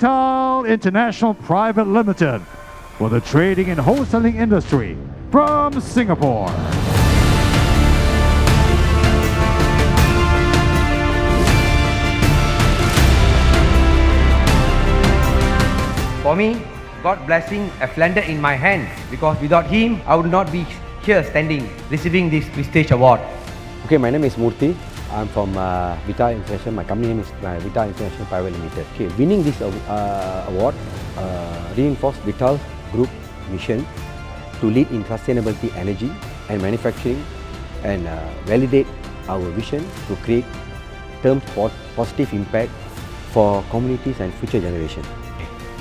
Witthal International Private Limited for the trading and wholesaling industry from Singapore. For me, God blessing a flounder in my hand, because without him, I would not be here standing, receiving this prestige award. Okay, my name is Murthy. I'm from Witthal International. My company name is Witthal International Private Limited. Okay, winning this award reinforced Witthal Group mission to lead in sustainability, energy and manufacturing, and validate our vision to create term positive impact for communities and future generations.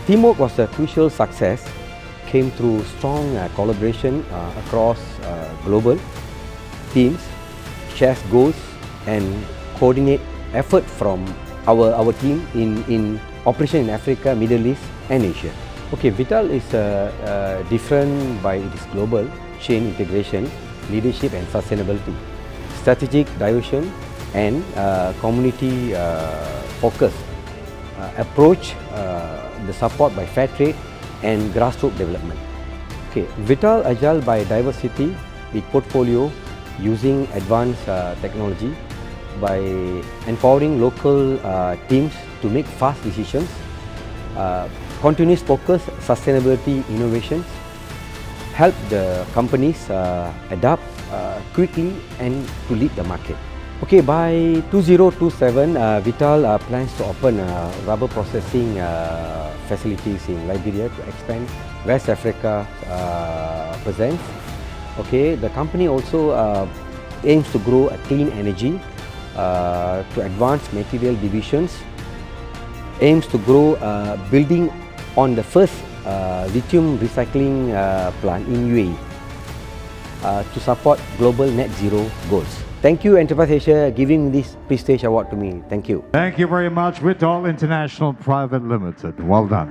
Teamwork was a crucial success, came through strong collaboration across global teams, shares goals and coordinate effort from our team in operation in Africa, Middle East and Asia. Okay, Witthal is different by its global chain integration, leadership and sustainability, strategic diversion and community focus approach, the support by fair trade and grassroots development. Okay, Witthal agile by diversity with portfolio using advanced technology by empowering local teams to make fast decisions, continuous focus, sustainability innovations, help the companies adapt quickly and to lead the market. Okay, by 2027, Witthal plans to open rubber processing facilities in Liberia to expand West Africa presence. Okay, the company also aims to grow a clean energy to advanced material divisions, aims to grow building on the first lithium recycling plant in UAE to support global net zero goals. Thank you Enterprise Asia giving this prestige award to me. Thank you. Thank you very much, Witthal International Private Limited. Well done.